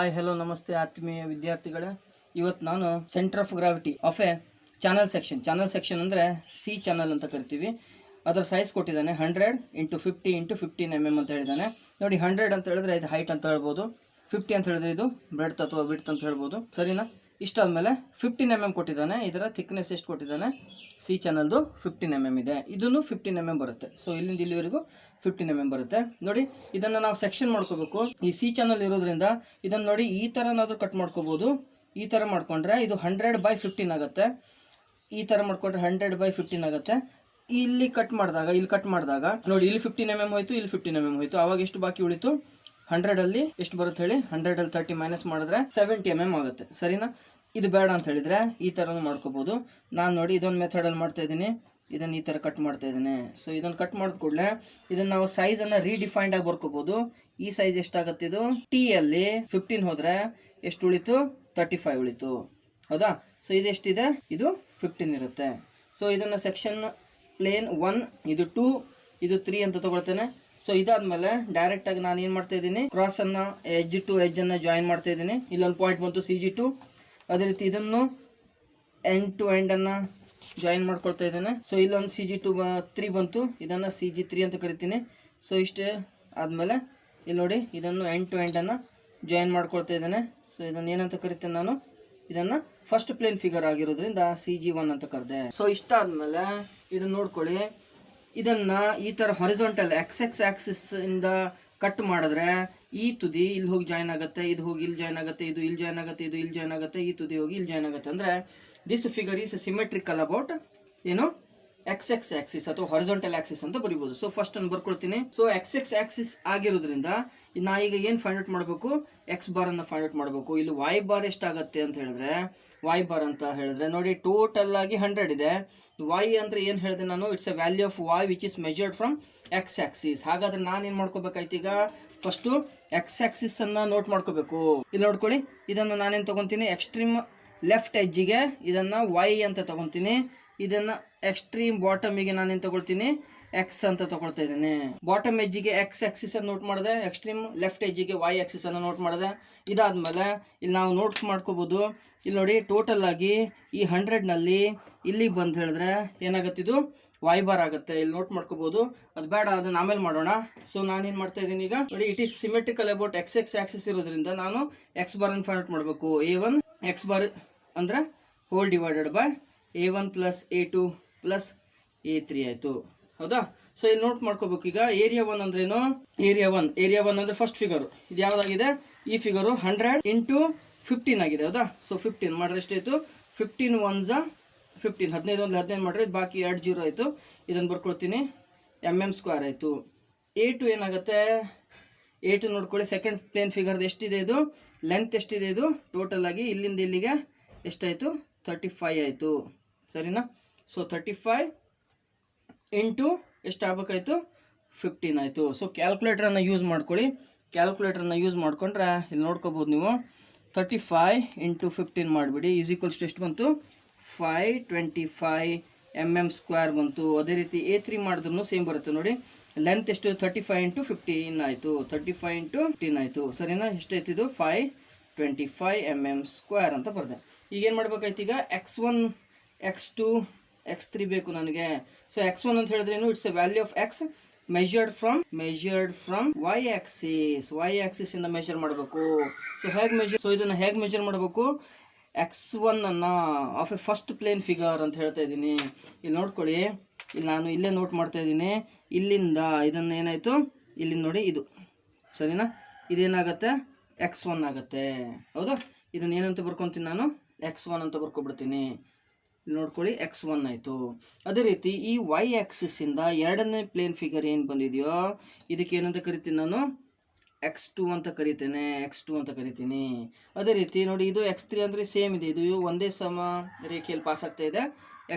Hi hello ನಮಸ್ತೆ ಆತ್ಮೀಯ ವಿದ್ಯಾರ್ಥಿಗಳೇ. ಇವತ್ತು ನಾನು centre of gravity of A channel section ಅಂದರೆ ಸಿ ಚಾನಲ್ ಅಂತ ಕರಿತೀವಿ. ಅದರ ಸೈಜ್ ಕೊಟ್ಟಿದ್ದಾನೆ 100 × 50 × 15 mm ಅಂತ ಹೇಳಿದ್ದಾನೆ. ನೋಡಿ 100 ಅಂತ ಹೇಳಿದ್ರೆ ಇದು ಹೈಟ್ ಅಂತ ಹೇಳ್ಬೋದು, 50 ಅಂತ ಹೇಳಿದ್ರೆ ಇದು ಬ್ರೆಡ್ತ್ ಅಥವಾ ವಿಡ್ತ್ ಅಂತ ಹೇಳ್ಬೋದು, ಸರಿನಾ? ಇಷ್ಟಾದಮೇಲೆ 15 mm ಕೊಟ್ಟಿದ್ದಾನೆ. ಇದರ ಥಿಕ್ನೆಸ್ ಎಷ್ಟು ಕೊಟ್ಟಿದ್ದಾನೆ? ಸಿ ಚಾನಲ್ದು 15 mm ಇದೆ, ಇದನ್ನು 15 mm ಬರುತ್ತೆ. ಸೊ ಇಲ್ಲಿಂದ ಇಲ್ಲಿವರೆಗೂ 15 mm ಬರುತ್ತೆ. ನೋಡಿ, ಇದನ್ನು ನಾವು ಸೆಕ್ಷನ್ ಮಾಡ್ಕೋಬೇಕು. ಈ ಸಿ ಚಾನಲ್ ಇರೋದ್ರಿಂದ ಇದನ್ನು ನೋಡಿ ಈ ಥರನಾದರೂ ಕಟ್ ಮಾಡ್ಕೋಬೋದು. ಈ ಥರ ಮಾಡ್ಕೊಂಡ್ರೆ ಇದು 100/15 ಆಗುತ್ತೆ. ಈ ಥರ ಮಾಡ್ಕೊಂಡ್ರೆ 100/15 ಆಗುತ್ತೆ. ಇಲ್ಲಿ ಕಟ್ ಮಾಡಿದಾಗ ನೋಡಿ, ಇಲ್ಲಿ 15 mm ಹೋಯ್ತು, ಇಲ್ಲಿ 15 mm ಹೋಯ್ತು. ಆವಾಗ ಎಷ್ಟು ಬಾಕಿ ಉಳಿತು? 100ಅಲ್ಲಿ ಎಷ್ಟು ಬರುತ್ತೆ ಹೇಳಿ? 100ಅಲ್ಲಿ 30 ಮೈನಸ್ ಮಾಡಿದ್ರೆ 70 mm ಆಗುತ್ತೆ, ಸರಿನಾ? ಇದು ಬೇಡ ಅಂತ ಹೇಳಿದ್ರೆ ಈ ಥರನೂ ಮಾಡ್ಕೋಬೋದು. ನಾನು ನೋಡಿ ಇದೊಂದು ಮೆಥಡಲ್ಲಿ ಮಾಡ್ತಾ ಇದ್ದೀನಿ, ಇದನ್ನು ಈ ಥರ ಕಟ್ ಮಾಡ್ತಾ ಇದ್ದೀನಿ. ಸೊ ಇದನ್ನು ಕಟ್ ಮಾಡಿದ ಕೂಡಲೇ ಇದನ್ನು ನಾವು ಸೈಜನ್ನು ರೀಡಿಫೈನ್ಡ್ ಆಗಿ ಬರ್ಕೋಬೋದು. ಈ ಸೈಜ್ ಎಷ್ಟಾಗುತ್ತೆ? ಇದು ಟಿ ಅಲ್ಲಿ 15 ಹೋದರೆ ಎಷ್ಟು ಉಳಿತು? 35 ಉಳಿತು, ಹೌದಾ? ಸೊ ಇದು ಎಷ್ಟಿದೆ? ಇದು 15 ಇರುತ್ತೆ. ಸೊ ಇದನ್ನು ಸೆಕ್ಷನ್ ಪ್ಲೇನ್ 1, ಇದು 2, ಇದು 3 ಅಂತ ತಗೊಳ್ತೇನೆ. ಸೊ ಇದಾದ್ಮೇಲೆ ಡೈರೆಕ್ಟಾಗಿ ನಾನು ಏನು ಮಾಡ್ತಾ ಇದ್ದೀನಿ, ಕ್ರಾಸನ್ನು ಎಡ್ಜ್ ಟು ಎಡ್ಜನ್ನು ಜಾಯಿನ್ ಮಾಡ್ತಾ ಇದ್ದೀನಿ. ಇಲ್ಲೊಂದು ಪಾಯಿಂಟ್ ಬಂತು CG2. ಅದೇ ರೀತಿ ಇದನ್ನು ಎಂಡ್ ಟು ಎಂಡನ್ನು ಜಾಯಿನ್ ಮಾಡ್ಕೊಳ್ತಾ ಇದ್ದೇನೆ. ಸೊ ಇಲ್ಲೊಂದು CG3 ಬಂತು, ಇದನ್ನು CG3 ಅಂತ ಕರಿತೀನಿ. ಸೊ ಇಷ್ಟೇ ಆದಮೇಲೆ ಇಲ್ಲಿ ನೋಡಿ, ಇದನ್ನು ಎಂಡ್ ಟು ಎಂಡನ್ನು ಜಾಯಿನ್ ಮಾಡ್ಕೊಳ್ತಾ ಇದ್ದೇನೆ. ಸೊ ಇದನ್ನು ಏನಂತ ಕರಿತೇನೆ ನಾನು? ಇದನ್ನು ಫಸ್ಟ್ ಪ್ಲೇನ್ ಫಿಗರ್ ಆಗಿರೋದ್ರಿಂದ CG1 ಅಂತ ಕರೆದೆ. ಸೊ ಇಷ್ಟ ಆದಮೇಲೆ ಇದನ್ನು ನೋಡ್ಕೊಳ್ಳಿ, ಇದನ್ನು ಈ ಥರ ಹಾರಿಜಾಂಟಲ್ ಆಕ್ಸಿಸ್ ಇಂದ ಕಟ್ ಮಾಡಿದ್ರೆ ಈ ತುದಿ ಇಲ್ಲಿ ಹೋಗಿ ಜಾಯಿನ್ ಆಗುತ್ತೆ, ಇದು ಹೋಗಿ ಇಲ್ಲಿ ಜಾಯಿನ್ ಆಗುತ್ತೆ, ಇದು ಇಲ್ಲಿ ಜಾಯಿನ್ ಆಗುತ್ತೆ, ಇದು ಇಲ್ಲಿ ಜಾಯಿನ್ ಆಗುತ್ತೆ, ಈ ತುದಿ ಹೋಗಿ ಇಲ್ಲಿ ಜಾಯಿನ್ ಆಗುತ್ತೆ. ಅಂದರೆ this figure is symmetrical about ಏನು XX ಆಕ್ಸಿಸ್ ಅಥವಾ ಹಾರಿಜಾಂಟಲ್ ಆಕ್ಸಿಸ್ ಅಂತ ಬರಿಬೋದು. ಸೊ ಫಸ್ಟ್ ಅನ್ನು ಬರ್ಕೊಳ್ತೀನಿ. ಸೊ XX ಆಕ್ಸಿಸ್ ಆಗಿರೋದ್ರಿಂದ ನಾ ಈಗ ಏನು ಫೈಂಡ್ ಔಟ್ ಮಾಡಬೇಕು? X ಬಾರ್ ಅನ್ನು ಫೈಂಡ್ ಔಟ್ ಮಾಡಬೇಕು. ಇಲ್ಲಿ Y ಬಾರ್ ಎಷ್ಟಾಗುತ್ತೆ ಅಂತ ಹೇಳಿದ್ರೆ, Y ಬಾರ್ ಅಂತ ಹೇಳಿದ್ರೆ ನೋಡಿ, ಟೋಟಲ್ ಆಗಿ 100 ಇದೆ. Y ಅಂದ್ರೆ ಏನು ಹೇಳಿದೆ ನಾನು? It's a value of Y which is measured from X Axis. ಹಾಗಾದ್ರೆ ನಾನು ಏನು ಮಾಡ್ಕೋಬೇಕಾಯ್ತು? ಈಗ ಫಸ್ಟು X ಆಕ್ಸಿಸ್ ಅನ್ನ ನೋಟ್ ಮಾಡ್ಕೋಬೇಕು. ಇಲ್ಲಿ ನೋಡ್ಕೊಳ್ಳಿ, ಇದನ್ನು ನಾನೇನು ತಗೊಂತೀನಿ? ಎಕ್ಸ್ಟ್ರೀಮ್ ಲೆಫ್ಟ್ ಎಡ್ಜಿಗೆ ಇದನ್ನು Y ಅಂತ ತಗೊತೀನಿ. ಇದನ್ನು ಎಕ್ಸ್ಟ್ರೀಮ್ ಬಾಟಮಿಗೆ ನಾನೇನು ತಗೊಳ್ತೀನಿ? X ಅಂತ ತಗೊಳ್ತಾ ಇದ್ದೀನಿ. ಬಾಟಮ್ ಎಡ್ಜಿಗೆ X ಆಕ್ಸಿಸ್ ಅನ್ನು ನೋಟ್ ಮಾಡಿದೆ, ಎಕ್ಸ್ಟ್ರೀಮ್ ಲೆಫ್ಟ್ ಎಡ್ಜಿಗೆ Y ಆಕ್ಸಿಸ್ ಅನ್ನು ನೋಟ್ ಮಾಡಿದೆ. ಇದಾದ್ಮೇಲೆ ಇಲ್ಲಿ ನಾವು ನೋಟ್ ಮಾಡ್ಕೋಬಹುದು. ಇಲ್ಲಿ ನೋಡಿ, ಟೋಟಲ್ ಆಗಿ ಈ 100ನಲ್ಲಿ ಇಲ್ಲಿ ಬಂದು ಹೇಳಿದ್ರೆ ಏನಾಗುತ್ತೆ? ಇದು Y ಬಾರ್ ಆಗುತ್ತೆ. ಇಲ್ಲಿ ನೋಟ್ ಮಾಡ್ಕೋಬಹುದು. ಅದು ಬೇಡ, ಅದನ್ನ ಆಮೇಲೆ ಮಾಡೋಣ. ಸೊ ನಾನೇನು ಮಾಡ್ತಾ ಇದ್ದೀನಿ ಈಗ ನೋಡಿ, it is symmetrical about XX Axis ಇರೋದ್ರಿಂದ ನಾನು X ಬಾರ್ ಅನ್ನು ಫೈಂಡ್ ಔಟ್ ಮಾಡಬೇಕು. A1 X ಬಾರ್ ಅಂದ್ರೆ hole divided by A1 + A2 + A3 ಆಯಿತು, ಹೌದಾ? ಸೊ ಇಲ್ಲಿ ನೋಟ್ ಮಾಡ್ಕೋಬೇಕು. ಈಗ ಏರಿಯಾ 1 ಅಂದ್ರೇನು? ಏರಿಯಾ 1 ಅಂದ್ರೆ ಫಸ್ಟ್ ಫಿಗರು. ಇದು ಯಾವುದಾಗಿದೆ? ಈ ಫಿಗರು 100 × 15 ಆಗಿದೆ, ಹೌದಾ? ಸೊ 15 ಮಾಡಿದ್ರೆ ಎಷ್ಟಾಯಿತು? 15 1s 15, 15 1 15 ಮಾಡಿದ್ರೆ ಬಾಕಿ 2 0 ಆಯಿತು. ಇದನ್ನು ಬರ್ಕೊಳ್ತೀನಿ, mm² ಆಯಿತು. A2 ಏನಾಗುತ್ತೆ? A2 ನೋಡ್ಕೊಳ್ಳಿ, ಸೆಕೆಂಡ್ ಪ್ಲೇನ್ ಫಿಗರ್ದು ಎಷ್ಟಿದೆ? ಇದು ಲೆಂತ್ ಎಷ್ಟಿದೆ? ಇದು ಟೋಟಲ್ ಆಗಿ ಇಲ್ಲಿಂದ ಇಲ್ಲಿಗೆ ಎಷ್ಟಾಯಿತು? 35 ಆಯಿತು, ಸರಿನಾ? ಸೊ 35 ಇಂಟು ಎಷ್ಟು ಆಗಬೇಕಾಯ್ತು? 15 ಆಯಿತು. ಸೊ ಕ್ಯಾಲ್ಕುಲೇಟರನ್ನು ಯೂಸ್ ಮಾಡ್ಕೊಳ್ಳಿ. ಕ್ಯಾಲ್ಕುಲೇಟರನ್ನು ಯೂಸ್ ಮಾಡ್ಕೊಂಡ್ರೆ ಇಲ್ಲಿ ನೋಡ್ಕೋಬೋದು ನೀವು, 35 × 15 ಮಾಡಿಬಿಡಿ. = ಎಷ್ಟು ಬಂತು? 525 mm² ಬಂತು. ಅದೇ ರೀತಿ A3 ಮಾಡಿದ್ರೂ ಸೇಮ್ ಬರುತ್ತೆ ನೋಡಿ. ಲೆಂತ್ ಎಷ್ಟು? 35 × 15 ಆಯಿತು, 35 × 15 ಆಯಿತು, ಸರಿನಾ? ಎಷ್ಟಾಯ್ತು? ಇದು 525 mm² ಅಂತ ಬರೆದೆ. ಈಗೇನು ಮಾಡ್ಬೇಕಾಯ್ತು? ಈಗ X1 X2 X3 ಬೇಕು ನನಗೆ. ಸೊ X1 ಅಂತ ಹೇಳಿದ್ರೇನು? It's a value of X measured from Y axis ಇಂದ ಮೆಜರ್ ಮಾಡಬೇಕು. ಸೊ ಹೇಗೆ ಮೆಜರ್? ಸೊ ಇದನ್ನು ಹೇಗೆ ಮೆಜರ್ ಮಾಡಬೇಕು? X1 ಅನ್ನ of a first plane figure ಅಂತ ಹೇಳ್ತಾ ಇದ್ದೀನಿ. ಇಲ್ಲಿ ನೋಡ್ಕೊಳ್ಳಿ, ಇಲ್ಲಿ ನಾನು ಇಲ್ಲೇ ನೋಟ್ ಮಾಡ್ತಾ ಇದ್ದೀನಿ. ಇಲ್ಲಿಂದ ಇದನ್ನು ಏನಾಯಿತು? ಇಲ್ಲಿಂದ ನೋಡಿ, ಇದು ಸರಿನಾ? ಇದೇನಾಗತ್ತೆ? X1 ಆಗುತ್ತೆ, ಹೌದಾ? ಇದನ್ನು ಏನಂತ ಬರ್ಕೊತೀನಿ ನಾನು? X1 ಅಂತ ಬರ್ಕೊಬಿಡ್ತೀನಿ. ಇಲ್ಲಿ ನೋಡ್ಕೊಳ್ಳಿ, X1 ಆಯಿತು. ಅದೇ ರೀತಿ ಈ Y ಆಕ್ಸಿಸ್ಸಿಂದ ಎರಡನೇ ಪ್ಲೇನ್ ಫಿಗರ್ ಏನು ಬಂದಿದೆಯೋ ಇದಕ್ಕೆ ಏನಂತ ಕರಿತೀನಿ ನಾನು? X2 ಅಂತ ಕರಿತೀನಿ. ಅದೇ ರೀತಿ ನೋಡಿ, ಇದು X3 ಅಂದರೆ ಸೇಮ್ ಇದೆ, ಇದು ಒಂದೇ ಸಮ ರೇಖೆಯಲ್ಲಿ ಪಾಸ್ ಆಗ್ತಾ ಇದೆ.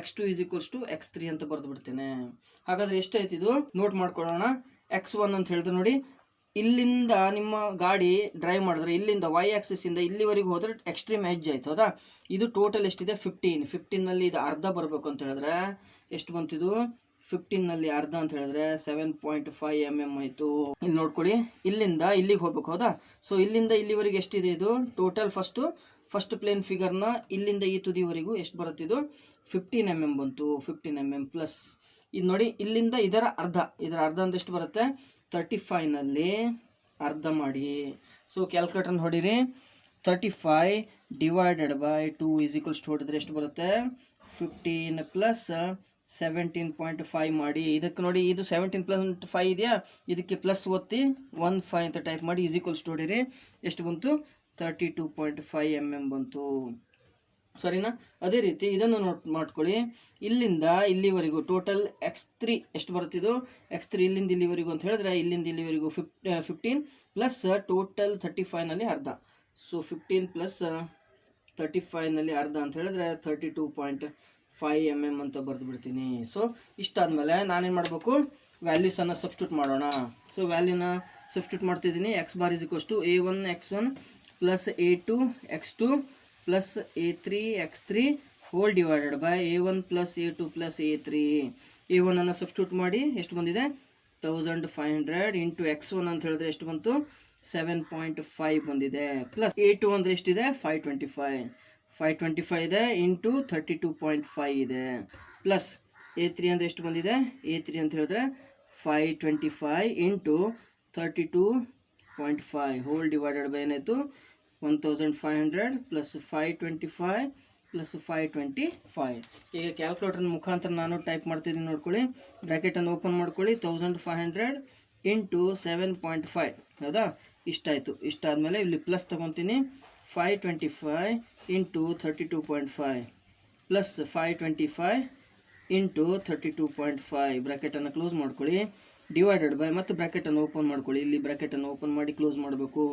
X2 = X3 ಅಂತ ಬರೆದು ಬಿಡ್ತೇನೆ. ಹಾಗಾದರೆ ಎಷ್ಟಾಯ್ತು? ಇದು ನೋಟ್ ಮಾಡ್ಕೊಳ್ಳೋಣ. X1 ಅಂತ ಹೇಳಿದ್ರೆ ನೋಡಿ, ಇಲ್ಲಿಂದ ನಿಮ್ಮ ಗಾಡಿ ಡ್ರೈವ್ ಮಾಡಿದ್ರೆ ಇಲ್ಲಿಂದ Y ಆಕ್ಸಿಸ್ಸಿಂದ ಇಲ್ಲಿವರೆಗೆ ಹೋದರೆ ಎಕ್ಸ್ಟ್ರೀಮ್ ಎಡ್ಜ್ ಆಯ್ತು, ಹೌದಾ? ಇದು ಟೋಟಲ್ ಎಷ್ಟಿದೆ? 15. 15ನಲ್ಲಿ ಇದು ಅರ್ಧ ಬರಬೇಕು ಅಂತ ಹೇಳಿದ್ರೆ ಎಷ್ಟು ಬಂತಿದು? 15ನಲ್ಲಿ ಅರ್ಧ ಅಂತ ಹೇಳಿದ್ರೆ 7.5 mm ಆಯಿತು. ಇಲ್ಲಿ ನೋಡ್ಕೊಳ್ಳಿ, ಇಲ್ಲಿಂದ ಇಲ್ಲಿಗೆ ಹೋಗ್ಬೇಕು, ಹೌದಾ? ಸೊ ಇಲ್ಲಿಂದ ಇಲ್ಲಿವರೆಗೆ ಎಷ್ಟಿದೆ ಇದು ಟೋಟಲ್? ಫಸ್ಟ್ ಪ್ಲೇನ್ ಫಿಗರ್ನ ಇಲ್ಲಿಂದ ಈ ತುದಿವರೆಗೂ ಎಷ್ಟು ಬರುತ್ತೆ? ಇದು 15 mm ಬಂತು. 15 mm ಪ್ಲಸ್ ಇದು ನೋಡಿ, ಇಲ್ಲಿಂದ ಇದರ ಅರ್ಧ ಅಂದ್ರೆ ಎಷ್ಟು ಬರುತ್ತೆ? 35ನಲ್ಲಿ ಅರ್ಧ ಮಾಡಿ. ಸೊ ಕ್ಯಾಲ್ಕುಲೇಟರ್ನ ಹೊಡಿರಿ. 35 divided by 2 is equals to ಹೊಡಿದ್ರೆ ಎಷ್ಟು ಬರುತ್ತೆ? 15 ಪ್ಲಸ್ 17.5 ಮಾಡಿ. ಇದಕ್ಕೆ ನೋಡಿ, ಇದು 17+5 ಇದೆಯಾ, ಇದಕ್ಕೆ ಪ್ಲಸ್ ಒತ್ತಿ 15 ಅಂತ ಟೈಪ್ ಮಾಡಿ ಈಸ್ ಈಕ್ವಲ್ಸ್ ಟು ಹೊಡಿರಿ. ಎಷ್ಟು ಬಂತು? 32.5 mm ಬಂತು. ಸರಿನಾ? ಅದೇ ರೀತಿ ಇದನ್ನು ನೋಟ್ ಮಾಡ್ಕೊಳ್ಳಿ. ಇಲ್ಲಿಂದ ಇಲ್ಲಿವರೆಗೂ ಟೋಟಲ್ x3 ಎಷ್ಟು ಬರುತ್ತೆ? ಇದು x3 ಇಲ್ಲಿಂದ ಇಲ್ಲಿವರೆಗೂ ಅಂತ ಹೇಳಿದ್ರೆ ಇಲ್ಲಿಂದ ಇಲ್ಲಿವರೆಗೂ 15 ಪ್ಲಸ್ ಟೋಟಲ್ 35ನಲ್ಲಿ ಅರ್ಧ. ಸೊ 15 ಪ್ಲಸ್ 35ನಲ್ಲಿ ಅರ್ಧ ಅಂತ ಹೇಳಿದ್ರೆ 32.5 mm ಅಂತ ಬರೆದು ಬಿಡ್ತೀನಿ. ಸೊ ಇಷ್ಟಾದ್ಮೇಲೆ ನಾನೇನು ಮಾಡಬೇಕು? ವ್ಯಾಲ್ಯೂಸನ್ನು ಸಬ್ಸ್ಟಿಟ್ಯೂಟ್ ಮಾಡೋಣ. ಸೊ ವ್ಯಾಲ್ಯೂನ ಸಬ್ಸ್ಟಿಟ್ಯೂಟ್ ಮಾಡ್ತಿದ್ದೀನಿ. X bar is equals to a1 x1 plus a2 x2 plus a3 x3 whole divided by a1 plus a2 plus a3. a1 ಅನ್ನು ಸಬ್ಸ್ಟಿಟ್ಯೂಟ್ ಮಾಡಿ ಎಷ್ಟು ಬಂದಿದೆ? 1500 ಇಂಟು x1 ಅಂತ ಹೇಳಿದ್ರೆ ಎಷ್ಟು ಬಂತು? 7.5 ಬಂದಿದೆ. ಪ್ಲಸ್ a2 ಅಂದರೆ ಎಷ್ಟಿದೆ? 525 ಇದೆ ಇಂಟು 32.5 ಇದೆ. ಪ್ಲಸ್ a3 ಅಂದರೆ ಎಷ್ಟು ಬಂದಿದೆ? a3 ಅಂತ ಹೇಳಿದ್ರೆ 525 ಇಂಟು 32.5 ಹೋಲ್ ಡಿವೈಡೆಡ್ ಬೈ ಏನಾಯಿತು? 1500 ಪ್ಲಸ್ 525 ಪ್ಲಸ್ 525. ಈಗ ಕ್ಯಾಲ್ಕುಲೇಟರ್ ಮುಖಾಂತರ ನಾನು ಟೈಪ್ ಮಾಡ್ತಿದ್ದೀನಿ, ನೋಡ್ಕೊಳ್ಳಿ. ಬ್ರ್ಯಾಕೆಟನ್ನು ಓಪನ್ ಮಾಡ್ಕೊಳ್ಳಿ. 1500 ಇಂಟು 7.5, ಹೌದಾ? ಇಷ್ಟಾಯಿತು. ಇಷ್ಟಾದಮೇಲೆ ಇಲ್ಲಿ ಪ್ಲಸ್ ತೊಗೊತೀನಿ. 525 ಇಂಟು 32.5 ಪ್ಲಸ್ 525 ಇಂಟು 32.5 ಬ್ರ್ಯಾಕೆಟನ್ನು ಕ್ಲೋಸ್ ಮಾಡ್ಕೊಳ್ಳಿ. ಡಿವೈಡೆಡ್ ಬೈ ಮತ್ತೆ ಬ್ರ್ಯಾಕೆಟನ್ನು ಓಪನ್ ಮಾಡ್ಕೊಳ್ಳಿ. ಇಲ್ಲಿ ಬ್ರ್ಯಾಕೆಟನ್ನು ಓಪನ್ ಮಾಡಿ ಕ್ಲೋಸ್ ಮಾಡಬೇಕು.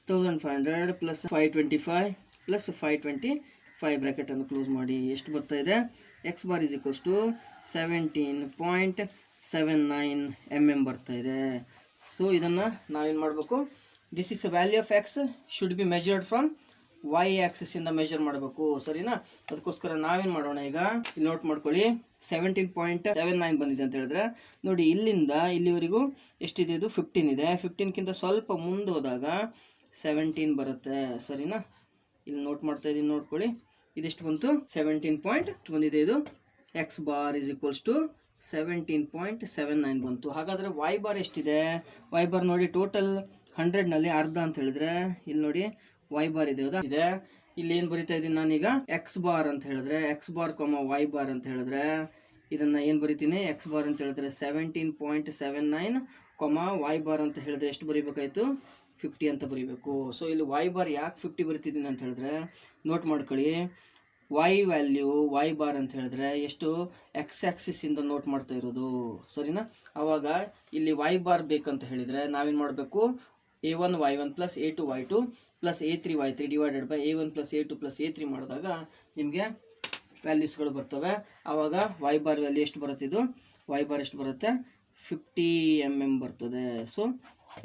1500 ಪ್ಲಸ್ 525 ಪ್ಲಸ್ 525 ಬ್ರ್ಯಾಕೆಟನ್ನು ಕ್ಲೋಸ್ ಮಾಡಿ. ಎಷ್ಟು ಬರ್ತಾ ಇದೆ? X bar is equals to 17.79 mm ಬರ್ತಾ ಇದೆ. ಸೊ ಇದನ್ನು ನಾವೇನು ಮಾಡಬೇಕು? This is value of x should be measured from y ಆಕ್ಸಿಸಿಂದ ಮೆಜರ್ ಮಾಡಬೇಕು. ಸರಿನಾ? ಅದಕ್ಕೋಸ್ಕರ ನಾವೇನು ಮಾಡೋಣ? ಈಗ ಇಲ್ಲಿ ನೋಟ್ ಮಾಡ್ಕೊಳ್ಳಿ. 17.79 ಬಂದಿದೆ ಅಂತ ಹೇಳಿದ್ರೆ ನೋಡಿ, ಇಲ್ಲಿಂದ ಇಲ್ಲಿವರೆಗೂ ಎಷ್ಟಿದೆ? ಇದು 15 ಇದೆ. 15ಕ್ಕಿಂತ ಸ್ವಲ್ಪ ಮುಂದೆ ಹೋದಾಗ 17 ಬರುತ್ತೆ. ಸರಿನಾ? ಇಲ್ಲಿ ನೋಟ್ ಮಾಡ್ತಾ ಇದ್ದೀನಿ, ನೋಡ್ಕೊಳ್ಳಿ. ಇದೆಷ್ಟು ಬಂತು? 17 ಬಂದಿದೆ. ಇದು x bar is equals to 17.79 ಬಂತು. ಹಾಗಾದರೆ ವೈ ಬಾರ್ ಎಷ್ಟಿದೆ? ವೈ ಬಾರ್ ನೋಡಿ, ಟೋಟಲ್ 100ನಲ್ಲಿ ಅರ್ಧ ಅಂತ ಹೇಳಿದ್ರೆ ಇಲ್ಲಿ ನೋಡಿ ವೈ ಬಾರ್ ಇದೆ, ಹೌದಾ? ಇದೆ. ಇಲ್ಲಿ ಏನು ಬರಿತಾ ಇದ್ದೀನಿ ನಾನೀಗ? ಎಕ್ಸ್ ಬಾರ್ ಅಂತ ಹೇಳಿದ್ರೆ ಎಕ್ಸ್ ಬಾರ್ ವೈ ಬಾರ್ ಅಂತ ಹೇಳಿದ್ರೆ ಇದನ್ನು ಏನು ಬರಿತೀನಿ? ಎಕ್ಸ್ ಬಾರ್ ಅಂತ ಹೇಳಿದ್ರೆ 17.79 ವೈ ಬಾರ್ ಅಂತ ಹೇಳಿದ್ರೆ ಎಷ್ಟು ಬರೀಬೇಕಾಯ್ತು? 50 ಅಂತ ಬರೀಬೇಕು. ಸೊ ಇಲ್ಲಿ ವೈ ಬಾರ್ ಯಾಕೆ 50 ಬರಿತಿದ್ದೀನಿ ಅಂತ ಹೇಳಿದ್ರೆ ನೋಟ್ ಮಾಡ್ಕೊಳ್ಳಿ. ವೈ ವ್ಯಾಲ್ಯೂ ವೈ ಬಾರ್ ಅಂತ ಹೇಳಿದ್ರೆ ಎಷ್ಟು? ಎಕ್ಸ್ ಆಕ್ಸಿಸಿಂದ ನೋಟ್ ಮಾಡ್ತಾ ಇರೋದು. ಸರಿನಾ? ಆವಾಗ ಇಲ್ಲಿ ವೈ ಬಾರ್ ಬೇಕಂತ ಹೇಳಿದರೆ ನಾವೇನು ಮಾಡಬೇಕು? a1 y1 plus a2 y2 plus a3 y3 divided by a1 plus a2 plus a3 ಮಾಡಿದಾಗ ನಿಮಗೆ ವ್ಯಾಲ್ಯೂಸ್ಗಳು ಬರ್ತವೆ. ಆವಾಗ ವೈ ಬಾರ್ ವ್ಯಾಲ್ಯೂ ಎಷ್ಟು ಬರುತ್ತೆ? ಇದು ವೈ ಬಾರ್ ಎಷ್ಟು ಬರುತ್ತೆ? 50 mm ಬರ್ತದೆ. ಸೊ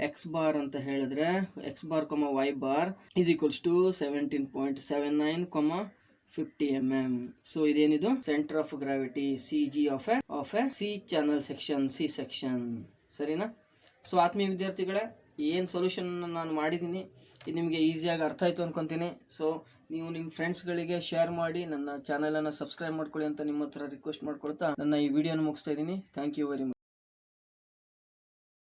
ಎಕ್ಸ್ ಬಾರ್ ಅಂತ ಹೇಳಿದ್ರೆ x bar y bar is equals to 17.79 50 mm. So ಇದೇನಿದು? Centre of gravity CG of a C channel section, C section. ಸರಿನಾ? ಸೊ ಆತ್ಮೀಯ ವಿದ್ಯಾರ್ಥಿಗಳೇ, ಏನು ಸೊಲ್ಯೂಷನ್ ನಾನು ಮಾಡಿದ್ದೀನಿ ಇದು ನಿಮಗೆ ಈಸಿಯಾಗಿ ಅರ್ಥ ಆಯಿತು ಅನ್ಕೊತೀನಿ. ಸೊ ನೀವು ನಿಮ್ಮ ಫ್ರೆಂಡ್ಸ್ಗಳಿಗೆ ಶೇರ್ ಮಾಡಿ, ನನ್ನ ಚಾನಲನ್ನು ಸಬ್ಸ್ಕ್ರೈಬ್ ಮಾಡ್ಕೊಳ್ಳಿ ಅಂತ ನಿಮ್ಮ ಹತ್ರ ರಿಕ್ವೆಸ್ಟ್ ಮಾಡ್ಕೊಳ್ತಾ ನನ್ನ ಈ ವಿಡಿಯೋನ ಮುಗಿಸ್ತಾ ಇದ್ದೀನಿ. Thank you very much.